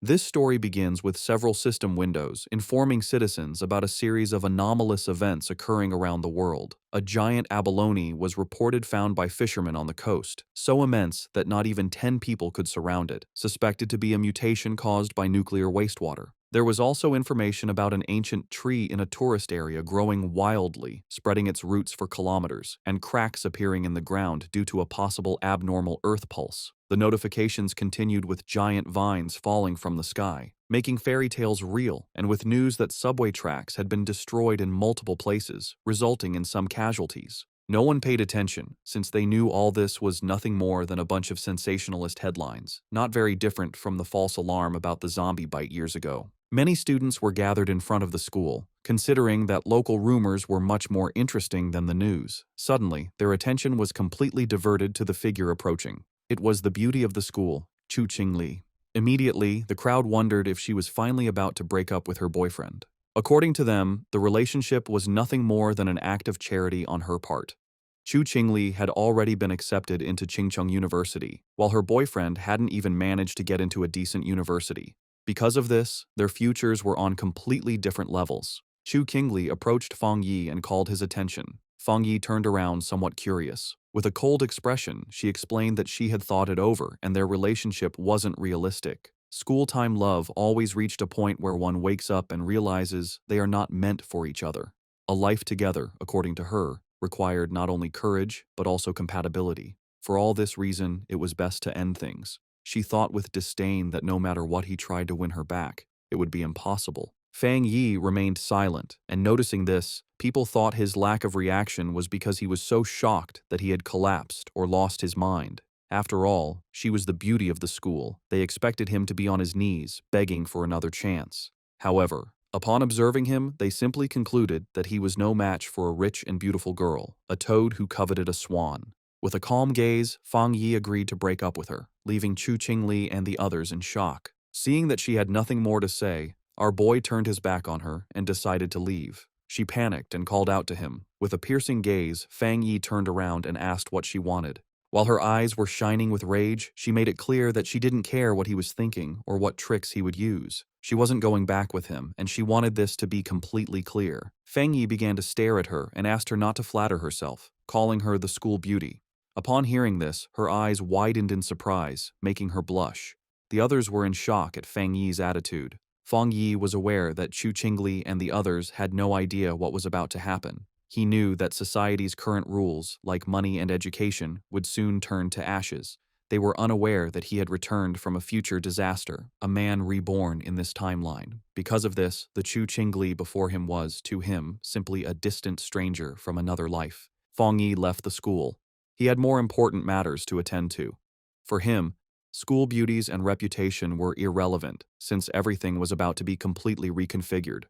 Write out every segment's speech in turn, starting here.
This story begins with several system windows informing citizens about a series of anomalous events occurring around the world. A giant abalone was reported found by fishermen on the coast, so immense that not even 10 people could surround it, suspected to be a mutation caused by nuclear wastewater. There was also information about an ancient tree in a tourist area growing wildly, spreading its roots for kilometers, and cracks appearing in the ground due to a possible abnormal earth pulse. The notifications continued with giant vines falling from the sky, making fairy tales real, and with news that subway tracks had been destroyed in multiple places, resulting in some casualties. No one paid attention, since they knew all this was nothing more than a bunch of sensationalist headlines, not very different from the false alarm about the zombie bite years ago. Many students were gathered in front of the school, considering that local rumors were much more interesting than the news. Suddenly, their attention was completely diverted to the figure approaching. It was the beauty of the school, Chu Qingli. Immediately, the crowd wondered if she was finally about to break up with her boyfriend. According to them, the relationship was nothing more than an act of charity on her part. Chu Qingli had already been accepted into Qingcheng University, while her boyfriend hadn't even managed to get into a decent university. Because of this, their futures were on completely different levels. Chu Qingli approached Fang Yi and called his attention. Fang Yi turned around somewhat curious. With a cold expression, she explained that she had thought it over and their relationship wasn't realistic. School-time love always reached a point where one wakes up and realizes they are not meant for each other. A life together, according to her, required not only courage but also compatibility. For all this reason, it was best to end things. She thought with disdain that no matter what he tried to win her back, it would be impossible. Fang Yi remained silent, and noticing this, people thought his lack of reaction was because he was so shocked that he had collapsed or lost his mind. After all, she was the beauty of the school. They expected him to be on his knees, begging for another chance. However, upon observing him, they simply concluded that he was no match for a rich and beautiful girl, a toad who coveted a swan. With a calm gaze, Fang Yi agreed to break up with her, leaving Chu Qingli and the others in shock. Seeing that she had nothing more to say, our boy turned his back on her and decided to leave. She panicked and called out to him. With a piercing gaze, Fang Yi turned around and asked what she wanted. While her eyes were shining with rage, she made it clear that she didn't care what he was thinking or what tricks he would use. She wasn't going back with him, and she wanted this to be completely clear. Fang Yi began to stare at her and asked her not to flatter herself, calling her the school beauty. Upon hearing this, her eyes widened in surprise, making her blush. The others were in shock at Fang Yi's attitude. Fang Yi was aware that Chu Qingli and the others had no idea what was about to happen. He knew that society's current rules, like money and education, would soon turn to ashes. They were unaware that he had returned from a future disaster, a man reborn in this timeline. Because of this, the Chu Qingli before him was, to him, simply a distant stranger from another life. Fang Yi left the school. He had more important matters to attend to. For him, school beauties and reputation were irrelevant, since everything was about to be completely reconfigured.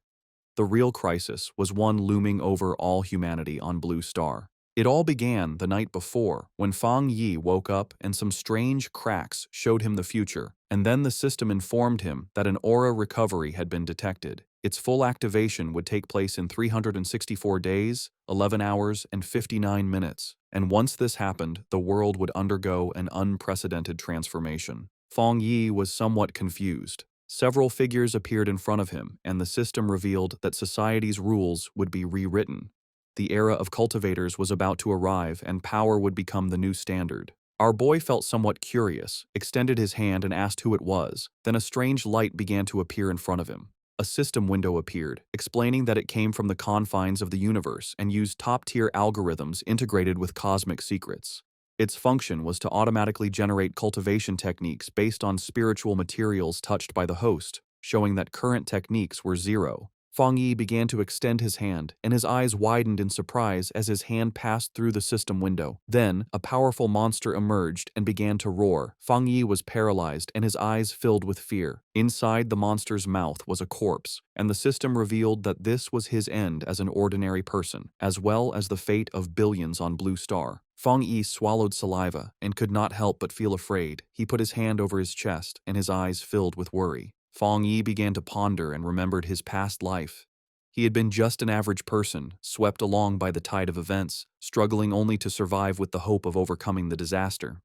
The real crisis was one looming over all humanity on Blue Star. It all began the night before, when Fang Yi woke up and some strange cracks showed him the future, and then the system informed him that an aura recovery had been detected. Its full activation would take place in 364 days, 11 hours, and 59 minutes, and once this happened, the world would undergo an unprecedented transformation. Fang Yi was somewhat confused. Several figures appeared in front of him, and the system revealed that society's rules would be rewritten. The era of cultivators was about to arrive, and power would become the new standard. Our boy felt somewhat curious, extended his hand and asked who it was. Then a strange light began to appear in front of him. A system window appeared, explaining that it came from the confines of the universe and used top-tier algorithms integrated with cosmic secrets. Its function was to automatically generate cultivation techniques based on spiritual materials touched by the host, showing that current techniques were zero. Fang Yi began to extend his hand, and his eyes widened in surprise as his hand passed through the system window. Then, a powerful monster emerged and began to roar. Fang Yi was paralyzed and his eyes filled with fear. Inside the monster's mouth was a corpse, and the system revealed that this was his end as an ordinary person, as well as the fate of billions on Blue Star. Fang Yi swallowed saliva and could not help but feel afraid. He put his hand over his chest, and his eyes filled with worry. Fang Yi began to ponder and remembered his past life. He had been just an average person, swept along by the tide of events, struggling only to survive with the hope of overcoming the disaster.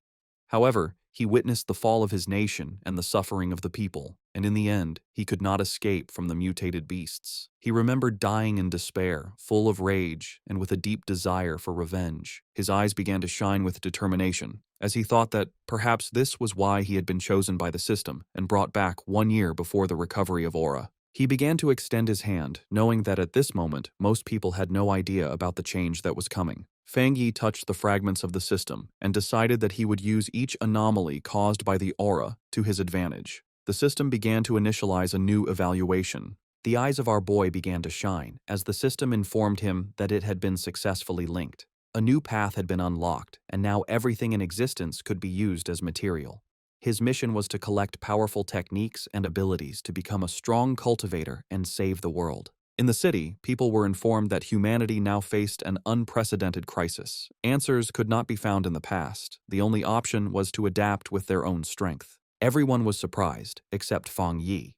However, he witnessed the fall of his nation and the suffering of the people, and in the end, he could not escape from the mutated beasts. He remembered dying in despair, full of rage, and with a deep desire for revenge. His eyes began to shine with determination, as he thought that perhaps this was why he had been chosen by the system and brought back 1 year before the recovery of Aura. He began to extend his hand, knowing that at this moment, most people had no idea about the change that was coming. Fang Yi touched the fragments of the system and decided that he would use each anomaly caused by the aura to his advantage. The system began to initialize a new evaluation. The eyes of our boy began to shine as the system informed him that it had been successfully linked. A new path had been unlocked, and now everything in existence could be used as material. His mission was to collect powerful techniques and abilities to become a strong cultivator and save the world. In the city, people were informed that humanity now faced an unprecedented crisis. Answers could not be found in the past. The only option was to adapt with their own strength. Everyone was surprised, except Fang Yi.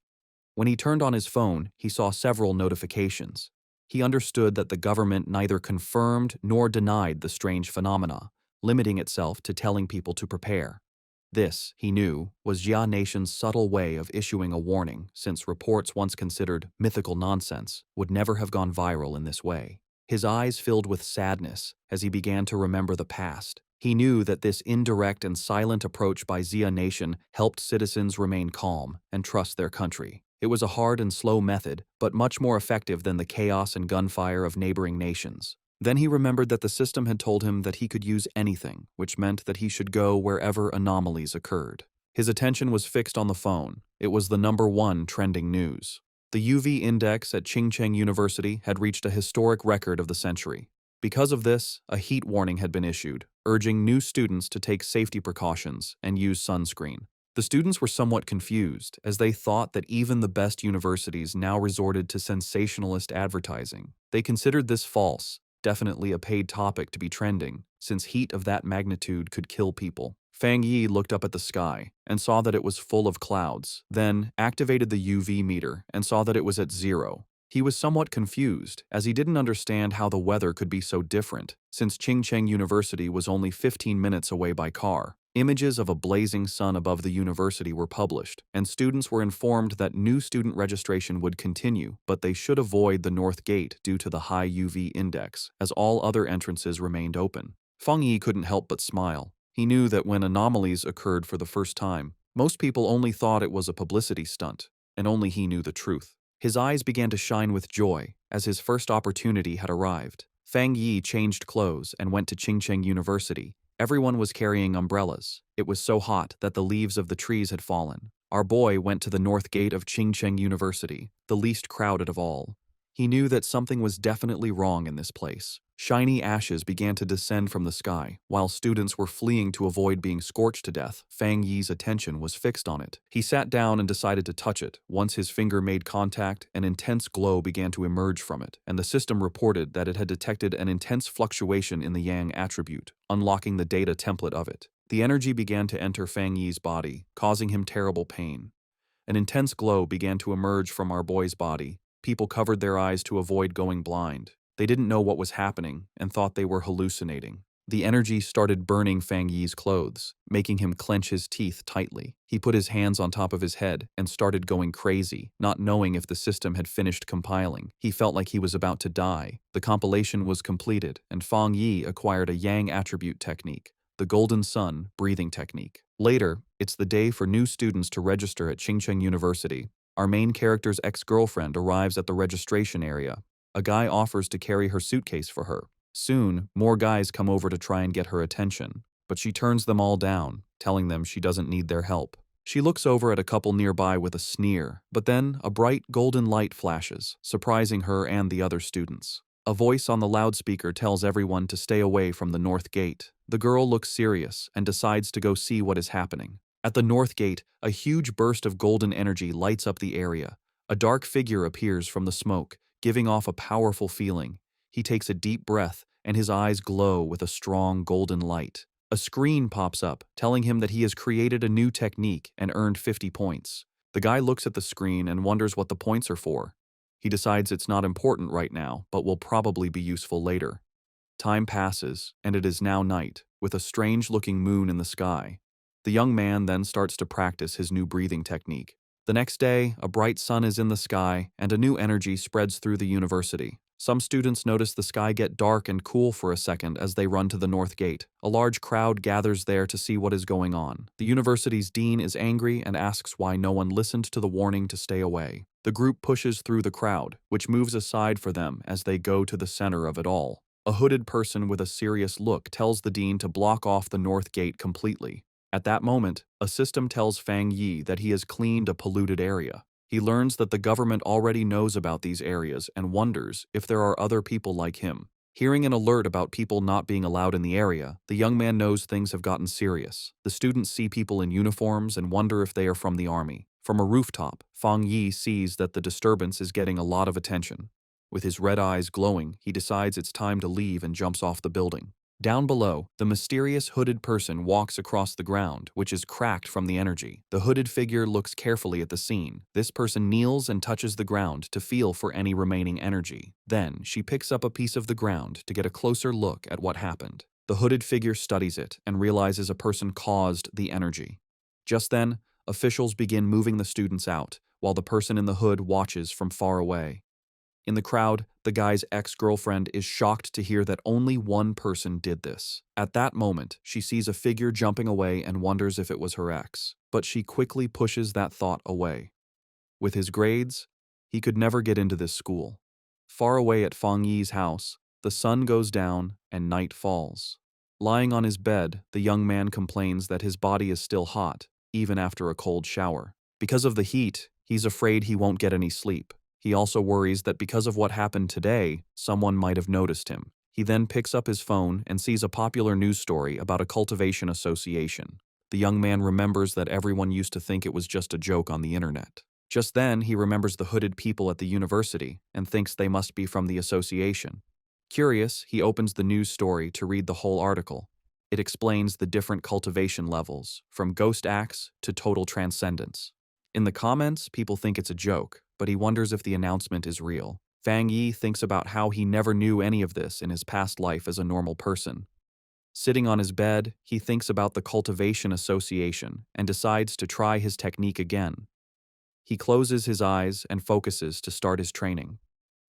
When he turned on his phone, he saw several notifications. He understood that the government neither confirmed nor denied the strange phenomena, limiting itself to telling people to prepare. This, he knew, was Jia Nation's subtle way of issuing a warning, since reports once considered mythical nonsense would never have gone viral in this way. His eyes filled with sadness as he began to remember the past. He knew that this indirect and silent approach by Jia Nation helped citizens remain calm and trust their country. It was a hard and slow method, but much more effective than the chaos and gunfire of neighboring nations. Then he remembered that the system had told him that he could use anything, which meant that he should go wherever anomalies occurred. His attention was fixed on the phone. It was the #1 trending news. The UV index at Qingcheng University had reached a historic record of the century. Because of this, a heat warning had been issued, urging new students to take safety precautions and use sunscreen. The students were somewhat confused, as they thought that even the best universities now resorted to sensationalist advertising. They considered this false, definitely a paid topic to be trending, since heat of that magnitude could kill people. Fang Yi looked up at the sky and saw that it was full of clouds, then activated the UV meter and saw that it was at 0. He was somewhat confused, as he didn't understand how the weather could be so different, since Qingcheng University was only 15 minutes away by car. Images of a blazing sun above the university were published, and students were informed that new student registration would continue, but they should avoid the North Gate due to the high UV index, as all other entrances remained open. Fang Yi couldn't help but smile. He knew that when anomalies occurred for the first time, most people only thought it was a publicity stunt, and only he knew the truth. His eyes began to shine with joy, as his first opportunity had arrived. Fang Yi changed clothes and went to Qingcheng University. Everyone was carrying umbrellas. It was so hot that the leaves of the trees had fallen. Our boy went to the north gate of Qingcheng University, the least crowded of all. He knew that something was definitely wrong in this place. Shiny ashes began to descend from the sky. While students were fleeing to avoid being scorched to death, Fang Yi's attention was fixed on it. He sat down and decided to touch it. Once his finger made contact, an intense glow began to emerge from it, and the system reported that it had detected an intense fluctuation in the Yang attribute, unlocking the data template of it. The energy began to enter Fang Yi's body, causing him terrible pain. An intense glow began to emerge from our boy's body. People covered their eyes to avoid going blind. They didn't know what was happening and thought they were hallucinating. The energy started burning Fang Yi's clothes, making him clench his teeth tightly. He put his hands on top of his head and started going crazy, not knowing if the system had finished compiling. He felt like he was about to die. The compilation was completed, and Fang Yi acquired a Yang attribute technique, the Golden Sun breathing technique. Later, it's the day for new students to register at Qingcheng University. Our main character's ex-girlfriend arrives at the registration area. A guy offers to carry her suitcase for her. Soon, more guys come over to try and get her attention, but she turns them all down, telling them she doesn't need their help. She looks over at a couple nearby with a sneer, but then a bright golden light flashes, surprising her and the other students. A voice on the loudspeaker tells everyone to stay away from the North Gate. The girl looks serious and decides to go see what is happening. At the North Gate, a huge burst of golden energy lights up the area. A dark figure appears from the smoke, giving off a powerful feeling. He takes a deep breath, and his eyes glow with a strong golden light. A screen pops up, telling him that he has created a new technique and earned 50 points. The guy looks at the screen and wonders what the points are for. He decides it's not important right now, but will probably be useful later. Time passes, and it is now night, with a strange-looking moon in the sky. The young man then starts to practice his new breathing technique. The next day, a bright sun is in the sky, and a new energy spreads through the university. Some students notice the sky get dark and cool for a second as they run to the north gate. A large crowd gathers there to see what is going on. The university's dean is angry and asks why no one listened to the warning to stay away. The group pushes through the crowd, which moves aside for them as they go to the center of it all. A hooded person with a serious look tells the dean to block off the north gate completely. At that moment, a system tells Fang Yi that he has cleaned a polluted area. He learns that the government already knows about these areas and wonders if there are other people like him. Hearing an alert about people not being allowed in the area, the young man knows things have gotten serious. The students see people in uniforms and wonder if they are from the army. From a rooftop, Fang Yi sees that the disturbance is getting a lot of attention. With his red eyes glowing, he decides it's time to leave and jumps off the building. Down below, the mysterious hooded person walks across the ground, which is cracked from the energy. The hooded figure looks carefully at the scene. This person kneels and touches the ground to feel for any remaining energy. Then, she picks up a piece of the ground to get a closer look at what happened. The hooded figure studies it and realizes a person caused the energy. Just then, officials begin moving the students out, while the person in the hood watches from far away. In the crowd, the guy's ex-girlfriend is shocked to hear that only one person did this. At that moment, she sees a figure jumping away and wonders if it was her ex, but she quickly pushes that thought away. With his grades, he could never get into this school. Far away at Fang Yi's house, the sun goes down and night falls. Lying on his bed, the young man complains that his body is still hot, even after a cold shower. Because of the heat, he's afraid he won't get any sleep. He also worries that because of what happened today, someone might have noticed him. He then picks up his phone and sees a popular news story about a cultivation association. The young man remembers that everyone used to think it was just a joke on the internet. Just then, he remembers the hooded people at the university and thinks they must be from the association. Curious, he opens the news story to read the whole article. It explains the different cultivation levels, from ghost acts to total transcendence. In the comments, people think it's a joke, but he wonders if the announcement is real. Fang Yi thinks about how he never knew any of this in his past life as a normal person. Sitting on his bed, he thinks about the cultivation association and decides to try his technique again. He closes his eyes and focuses to start his training.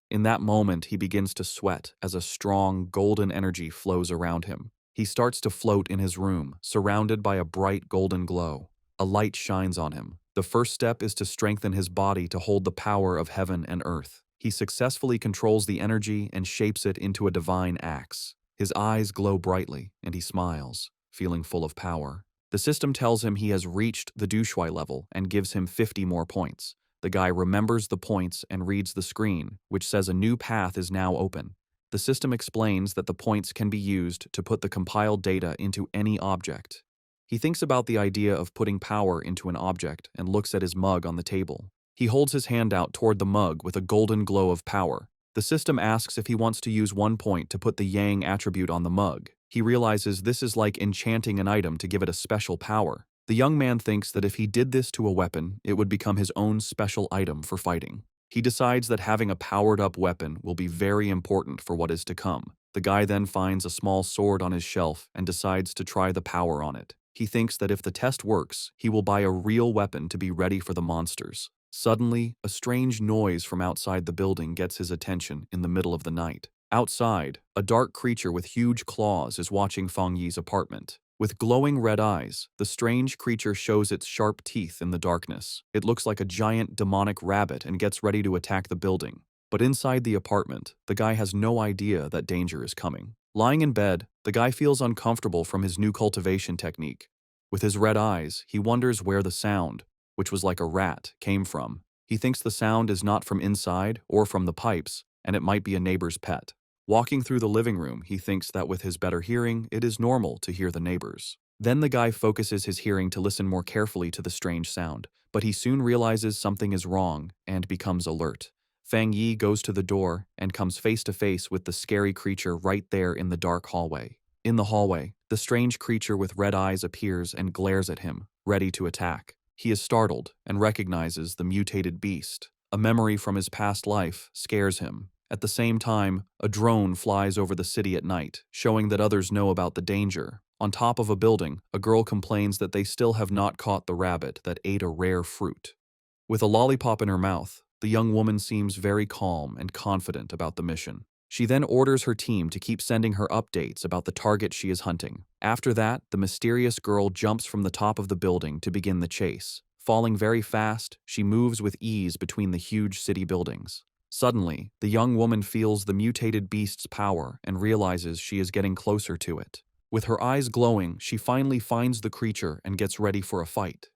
In that moment, he begins to sweat as a strong, golden energy flows around him. He starts to float in his room, surrounded by a bright golden glow. A light shines on him. The first step is to strengthen his body to hold the power of heaven and earth. He successfully controls the energy and shapes it into a divine axe. His eyes glow brightly, and he smiles, feeling full of power. The system tells him he has reached the Dushui level and gives him 50 more points. The guy remembers the points and reads the screen, which says a new path is now open. The system explains that the points can be used to put the compiled data into any object. He thinks about the idea of putting power into an object and looks at his mug on the table. He holds his hand out toward the mug with a golden glow of power. The system asks if he wants to use 1 point to put the yang attribute on the mug. He realizes this is like enchanting an item to give it a special power. The young man thinks that if he did this to a weapon, it would become his own special item for fighting. He decides that having a powered-up weapon will be very important for what is to come. The guy then finds a small sword on his shelf and decides to try the power on it. He thinks that if the test works, he will buy a real weapon to be ready for the monsters. Suddenly, a strange noise from outside the building gets his attention in the middle of the night. Outside, a dark creature with huge claws is watching Fang Yi's apartment. With glowing red eyes, the strange creature shows its sharp teeth in the darkness. It looks like a giant demonic rabbit and gets ready to attack the building. But inside the apartment, the guy has no idea that danger is coming. Lying in bed, the guy feels uncomfortable from his new cultivation technique. With his red eyes, he wonders where the sound, which was like a rat, came from. He thinks the sound is not from inside or from the pipes, and it might be a neighbor's pet. Walking through the living room, he thinks that with his better hearing, it is normal to hear the neighbors. Then the guy focuses his hearing to listen more carefully to the strange sound, but he soon realizes something is wrong and becomes alert. Fang Yi goes to the door and comes face to face with the scary creature right there in the dark hallway. In the hallway, the strange creature with red eyes appears and glares at him, ready to attack. He is startled and recognizes the mutated beast. A memory from his past life scares him. At the same time, a drone flies over the city at night, showing that others know about the danger. On top of a building, a girl complains that they still have not caught the rabbit that ate a rare fruit. With a lollipop in her mouth, the young woman seems very calm and confident about the mission. She then orders her team to keep sending her updates about the target she is hunting. After that, the mysterious girl jumps from the top of the building to begin the chase. Falling very fast, she moves with ease between the huge city buildings. Suddenly, the young woman feels the mutated beast's power and realizes she is getting closer to it. With her eyes glowing, she finally finds the creature and gets ready for a fight.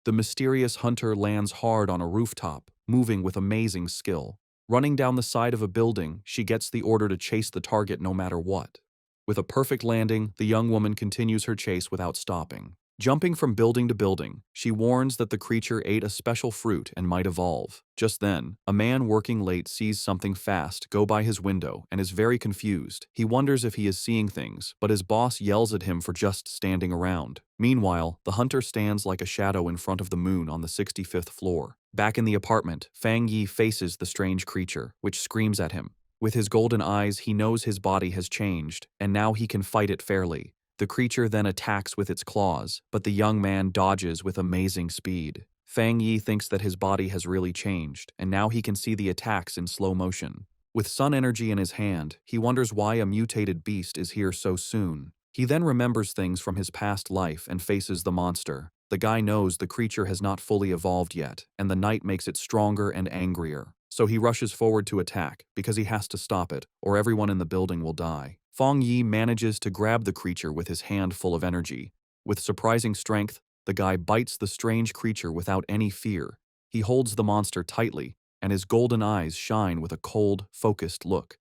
The mysterious hunter lands hard on a rooftop, moving with amazing skill. Running down the side of a building, she gets the order to chase the target no matter what. With a perfect landing, the young woman continues her chase without stopping. Jumping from building to building, she warns that the creature ate a special fruit and might evolve. Just then, a man working late sees something fast go by his window and is very confused. He wonders if he is seeing things, but his boss yells at him for just standing around. Meanwhile, the hunter stands like a shadow in front of the moon on the 65th floor. Back in the apartment, Fang Yi faces the strange creature, which screams at him. With his golden eyes, he knows his body has changed, and now he can fight it fairly. The creature then attacks with its claws, but the young man dodges with amazing speed. Fang Yi thinks that his body has really changed, and now he can see the attacks in slow motion. With sun energy in his hand, he wonders why a mutated beast is here so soon. He then remembers things from his past life and faces the monster. The guy knows the creature has not fully evolved yet, and the night makes it stronger and angrier. So he rushes forward to attack, because he has to stop it, or everyone in the building will die. Fang Yi manages to grab the creature with his hand full of energy. With surprising strength, the guy bites the strange creature without any fear. He holds the monster tightly, and his golden eyes shine with a cold, focused look.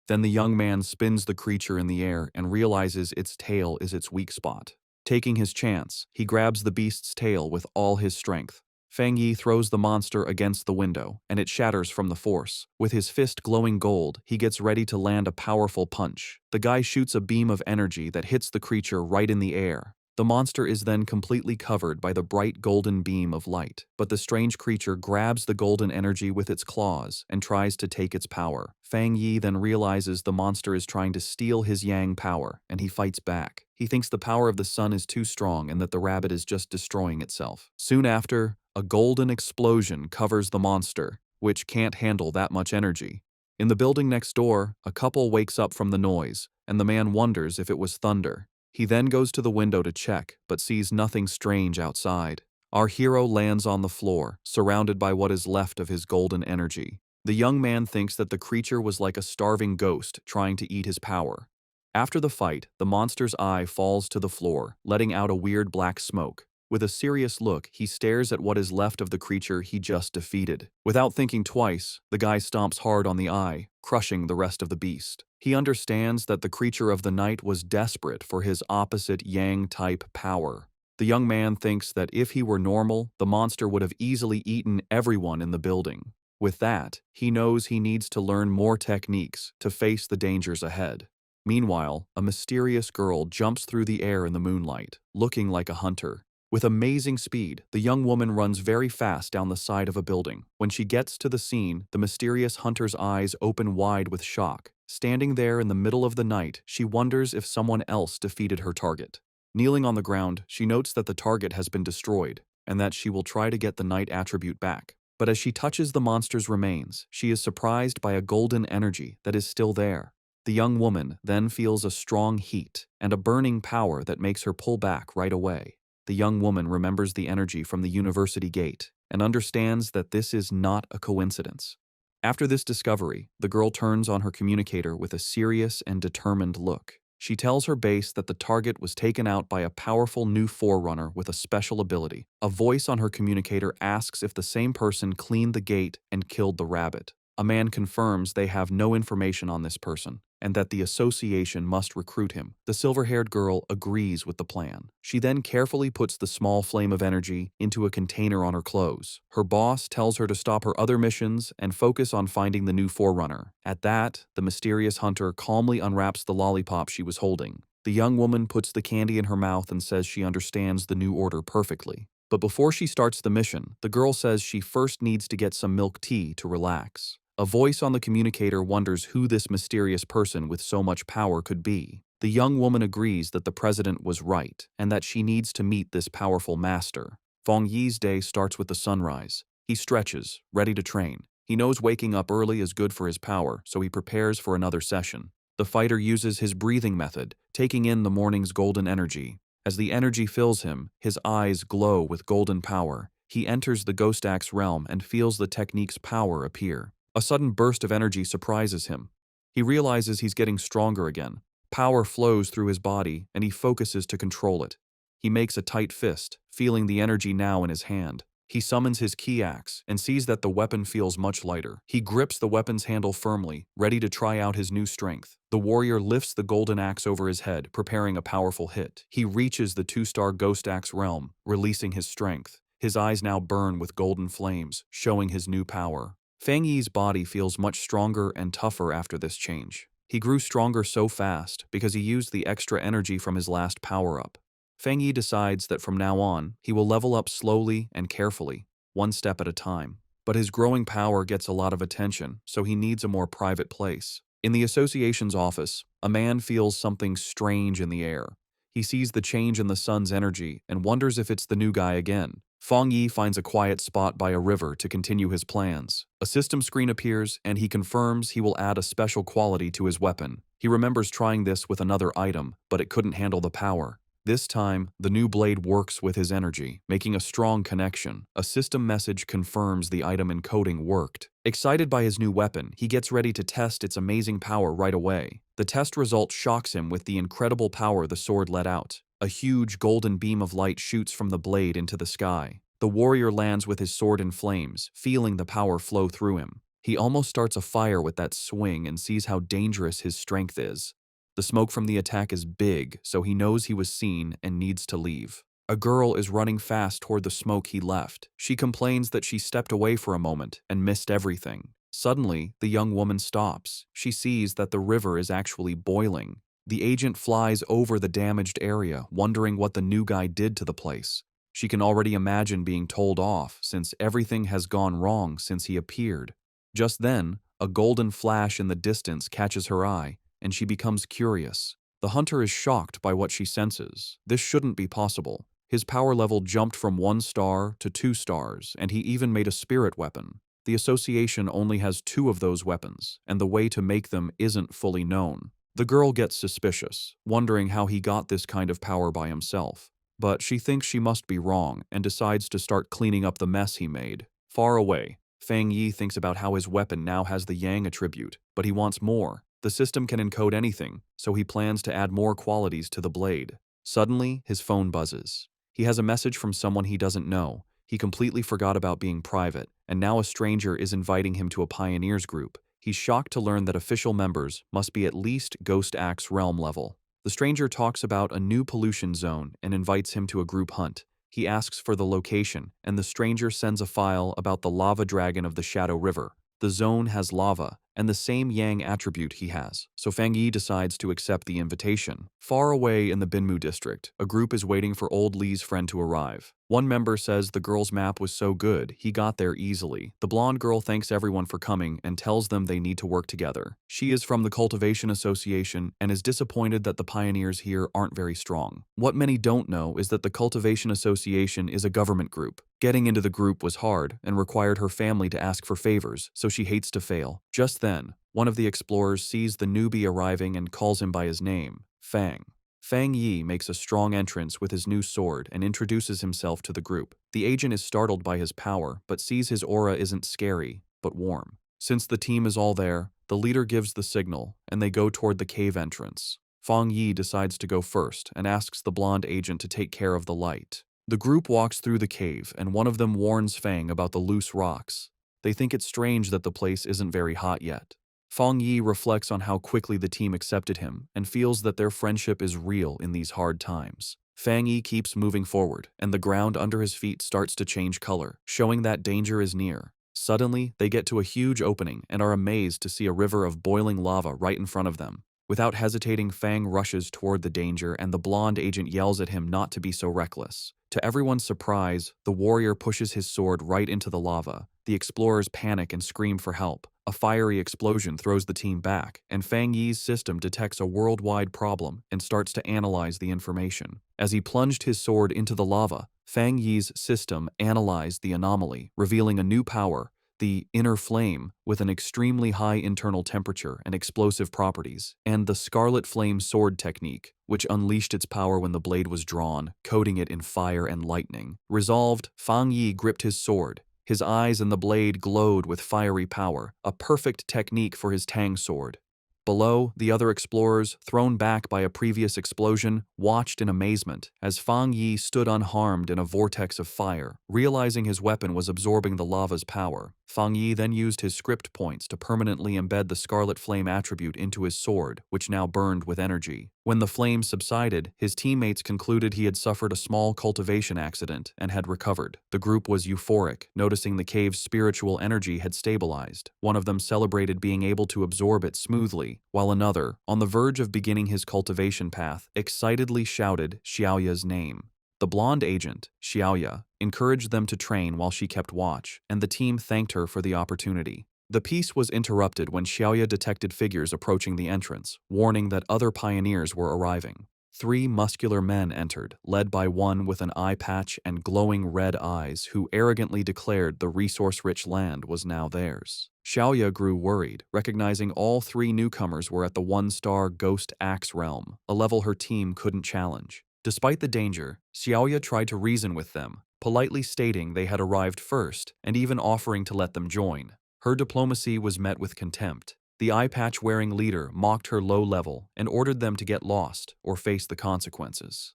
Then the young man spins the creature in the air and realizes its tail is its weak spot. Taking his chance, he grabs the beast's tail with all his strength. Fang Yi throws the monster against the window, and it shatters from the force. With his fist glowing gold, he gets ready to land a powerful punch. The guy shoots a beam of energy that hits the creature right in the air. The monster is then completely covered by the bright golden beam of light, but the strange creature grabs the golden energy with its claws and tries to take its power. Fang Yi then realizes the monster is trying to steal his yang power, and he fights back. He thinks the power of the sun is too strong and that the rabbit is just destroying itself. Soon after, a golden explosion covers the monster, which can't handle that much energy. In the building next door, a couple wakes up from the noise, and the man wonders if it was thunder. He then goes to the window to check, but sees nothing strange outside. Our hero lands on the floor, surrounded by what is left of his golden energy. The young man thinks that the creature was like a starving ghost trying to eat his power. After the fight, the monster's eye falls to the floor, letting out a weird black smoke. With a serious look, he stares at what is left of the creature he just defeated. Without thinking twice, the guy stomps hard on the eye, crushing the rest of the beast. He understands that the creature of the night was desperate for his opposite yang-type power. The young man thinks that if he were normal, the monster would have easily eaten everyone in the building. With that, he knows he needs to learn more techniques to face the dangers ahead. Meanwhile, a mysterious girl jumps through the air in the moonlight, looking like a hunter. With amazing speed, the young woman runs very fast down the side of a building. When she gets to the scene, the mysterious hunter's eyes open wide with shock. Standing there in the middle of the night, she wonders if someone else defeated her target. Kneeling on the ground, she notes that the target has been destroyed, and that she will try to get the night attribute back. But as she touches the monster's remains, she is surprised by a golden energy that is still there. The young woman then feels a strong heat and a burning power that makes her pull back right away. The young woman remembers the energy from the university gate and understands that this is not a coincidence. After this discovery, the girl turns on her communicator with a serious and determined look. She tells her base that the target was taken out by a powerful new forerunner with a special ability. A voice on her communicator asks if the same person cleaned the gate and killed the rabbit. A man confirms they have no information on this person, and that the association must recruit him. The silver-haired girl agrees with the plan. She then carefully puts the small flame of energy into a container on her clothes. Her boss tells her to stop her other missions and focus on finding the new forerunner. At that, the mysterious hunter calmly unwraps the lollipop she was holding. The young woman puts the candy in her mouth and says she understands the new order perfectly. But before she starts the mission, the girl says she first needs to get some milk tea to relax. A voice on the communicator wonders who this mysterious person with so much power could be. The young woman agrees that the president was right and that she needs to meet this powerful master. Feng Yi's day starts with the sunrise. He stretches, ready to train. He knows waking up early is good for his power, so he prepares for another session. The fighter uses his breathing method, taking in the morning's golden energy. As the energy fills him, his eyes glow with golden power. He enters the Ghost Axe realm and feels the technique's power appear. A sudden burst of energy surprises him. He realizes he's getting stronger again. Power flows through his body, and he focuses to control it. He makes a tight fist, feeling the energy now in his hand. He summons his key axe and sees that the weapon feels much lighter. He grips the weapon's handle firmly, ready to try out his new strength. The warrior lifts the golden axe over his head, preparing a powerful hit. He reaches the 2-star Ghost Axe realm, releasing his strength. His eyes now burn with golden flames, showing his new power. Feng Yi's body feels much stronger and tougher after this change. He grew stronger so fast because he used the extra energy from his last power-up. Feng Yi decides that from now on, he will level up slowly and carefully, one step at a time. But his growing power gets a lot of attention, so he needs a more private place. In the association's office, a man feels something strange in the air. He sees the change in the sun's energy and wonders if it's the new guy again. Feng Yi finds a quiet spot by a river to continue his plans. A system screen appears, and he confirms he will add a special quality to his weapon. He remembers trying this with another item, but it couldn't handle the power. This time, the new blade works with his energy, making a strong connection. A system message confirms the item encoding worked. Excited by his new weapon, he gets ready to test its amazing power right away. The test result shocks him with the incredible power the sword let out. A huge golden beam of light shoots from the blade into the sky. The warrior lands with his sword in flames, feeling the power flow through him. He almost starts a fire with that swing and sees how dangerous his strength is. The smoke from the attack is big, so he knows he was seen and needs to leave. A girl is running fast toward the smoke he left. She complains that she stepped away for a moment and missed everything. Suddenly, the young woman stops. She sees that the river is actually boiling. The agent flies over the damaged area, wondering what the new guy did to the place. She can already imagine being told off, since everything has gone wrong since he appeared. Just then, a golden flash in the distance catches her eye, and she becomes curious. The hunter is shocked by what she senses. This shouldn't be possible. His power level jumped from 1 star to 2 stars, and he even made a spirit weapon. The association only has 2 of those weapons, and the way to make them isn't fully known. The girl gets suspicious, wondering how he got this kind of power by himself. But she thinks she must be wrong and decides to start cleaning up the mess he made. Far away, Feng Yi thinks about how his weapon now has the Yang attribute, but he wants more. The system can encode anything, so he plans to add more qualities to the blade. Suddenly, his phone buzzes. He has a message from someone he doesn't know. He completely forgot about being private, and now a stranger is inviting him to a pioneers group. He's shocked to learn that official members must be at least Ghost Axe realm level. The stranger talks about a new pollution zone and invites him to a group hunt. He asks for the location, and the stranger sends a file about the lava dragon of the Shadow River. The zone has lava, and the same Yang attribute he has, so Feng Yi decides to accept the invitation. Far away in the Binmu district, a group is waiting for old Li's friend to arrive. One member says the girl's map was so good, he got there easily. The blonde girl thanks everyone for coming and tells them they need to work together. She is from the Cultivation Association and is disappointed that the pioneers here aren't very strong. What many don't know is that the Cultivation Association is a government group. Getting into the group was hard and required her family to ask for favors, so she hates to fail. Just then, one of the explorers sees the newbie arriving and calls him by his name, Fang. Feng Yi makes a strong entrance with his new sword and introduces himself to the group. The agent is startled by his power, but sees his aura isn't scary, but warm. Since the team is all there, the leader gives the signal, and they go toward the cave entrance. Feng Yi decides to go first and asks the blonde agent to take care of the light. The group walks through the cave, and one of them warns Fang about the loose rocks. They think it's strange that the place isn't very hot yet. Feng Yi reflects on how quickly the team accepted him and feels that their friendship is real in these hard times. Feng Yi keeps moving forward, and the ground under his feet starts to change color, showing that danger is near. Suddenly, they get to a huge opening and are amazed to see a river of boiling lava right in front of them. Without hesitating, Fang rushes toward the danger and the blonde agent yells at him not to be so reckless. To everyone's surprise, the warrior pushes his sword right into the lava. The explorers panic and scream for help. A fiery explosion throws the team back, and Fang Yi's system detects a worldwide problem and starts to analyze the information. As he plunged his sword into the lava, Fang Yi's system analyzed the anomaly, revealing a new power, the inner flame, with an extremely high internal temperature and explosive properties, and the scarlet flame sword technique, which unleashed its power when the blade was drawn, coating it in fire and lightning. Resolved, Fang Yi gripped his sword. His eyes and the blade glowed with fiery power, a perfect technique for his Tang sword. Below, the other explorers, thrown back by a previous explosion, watched in amazement as Fang Yi stood unharmed in a vortex of fire. Realizing his weapon was absorbing the lava's power, Fang Yi then used his script points to permanently embed the scarlet flame attribute into his sword, which now burned with energy. When the flames subsided, his teammates concluded he had suffered a small cultivation accident and had recovered. The group was euphoric, noticing the cave's spiritual energy had stabilized. One of them celebrated being able to absorb it smoothly, while another, on the verge of beginning his cultivation path, excitedly shouted Xiaoya's name. The blonde agent, Xiaoya, encouraged them to train while she kept watch, and the team thanked her for the opportunity. The peace was interrupted when Xiaoya detected figures approaching the entrance, warning that other pioneers were arriving. 3 muscular men entered, led by one with an eye patch and glowing red eyes who arrogantly declared the resource-rich land was now theirs. Xiaoya grew worried, recognizing all 3 newcomers were at the 1-star Ghost Axe realm, a level her team couldn't challenge. Despite the danger, Xiaoya tried to reason with them, politely stating they had arrived first and even offering to let them join. Her diplomacy was met with contempt. The eye-patch-wearing leader mocked her low level and ordered them to get lost or face the consequences.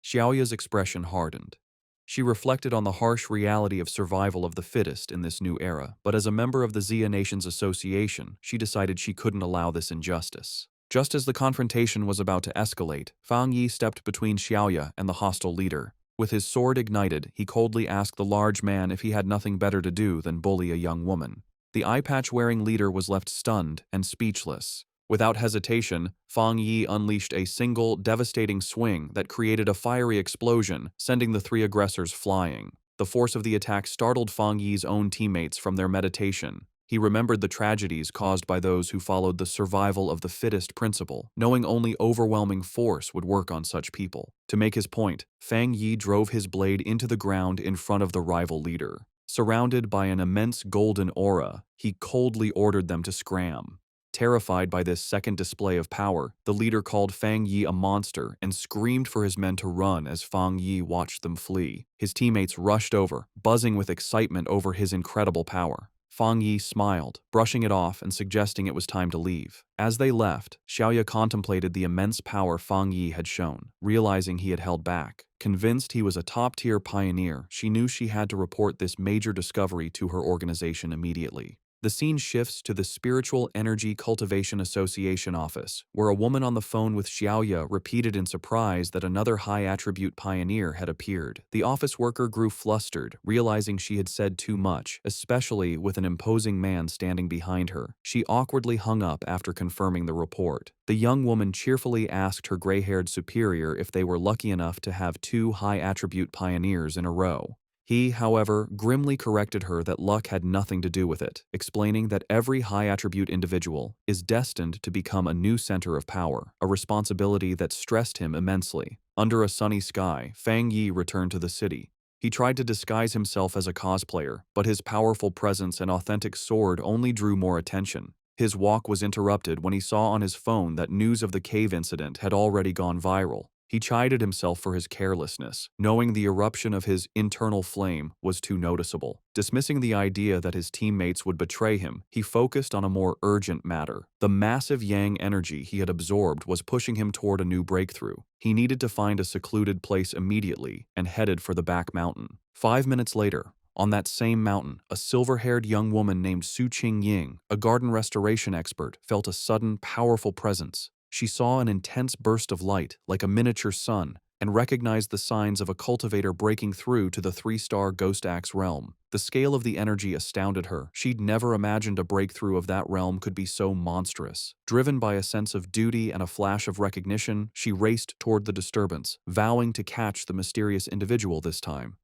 Xiaoya's expression hardened. She reflected on the harsh reality of survival of the fittest in this new era, but as a member of the Xia Nations Association, she decided she couldn't allow this injustice. Just as the confrontation was about to escalate, Fang Yi stepped between Xiaoya and the hostile leader. With his sword ignited, he coldly asked the large man if he had nothing better to do than bully a young woman. The eye-patch-wearing leader was left stunned and speechless. Without hesitation, Fang Yi unleashed a single, devastating swing that created a fiery explosion, sending the 3 aggressors flying. The force of the attack startled Fang Yi's own teammates from their meditation. He remembered the tragedies caused by those who followed the survival of the fittest principle, knowing only overwhelming force would work on such people. To make his point, Fang Yi drove his blade into the ground in front of the rival leader. Surrounded by an immense golden aura, he coldly ordered them to scram. Terrified by this second display of power, the leader called Fang Yi a monster and screamed for his men to run as Fang Yi watched them flee. His teammates rushed over, buzzing with excitement over his incredible power. Fang Yi smiled, brushing it off and suggesting it was time to leave. As they left, Xiaoya contemplated the immense power Fang Yi had shown, realizing he had held back. Convinced he was a top-tier pioneer, she knew she had to report this major discovery to her organization immediately. The scene shifts to the Spiritual Energy Cultivation Association office, where a woman on the phone with Xiaoya repeated in surprise that another high-attribute pioneer had appeared. The office worker grew flustered, realizing she had said too much, especially with an imposing man standing behind her. She awkwardly hung up after confirming the report. The young woman cheerfully asked her gray-haired superior if they were lucky enough to have 2 high-attribute pioneers in a row. He, however, grimly corrected her that luck had nothing to do with it, explaining that every high-attribute individual is destined to become a new center of power, a responsibility that stressed him immensely. Under a sunny sky, Fang Yi returned to the city. He tried to disguise himself as a cosplayer, but his powerful presence and authentic sword only drew more attention. His walk was interrupted when he saw on his phone that news of the cave incident had already gone viral. He chided himself for his carelessness, knowing the eruption of his internal flame was too noticeable. Dismissing the idea that his teammates would betray him, he focused on a more urgent matter. The massive yang energy he had absorbed was pushing him toward a new breakthrough. He needed to find a secluded place immediately and headed for the back mountain. 5 minutes later, on that same mountain, a silver-haired young woman named Su Qingying, a garden restoration expert, felt a sudden, powerful presence. She saw an intense burst of light, like a miniature sun, and recognized the signs of a cultivator breaking through to the 3-star Ghost Axe realm. The scale of the energy astounded her. She'd never imagined a breakthrough of that realm could be so monstrous. Driven by a sense of duty and a flash of recognition, she raced toward the disturbance, vowing to catch the mysterious individual this time.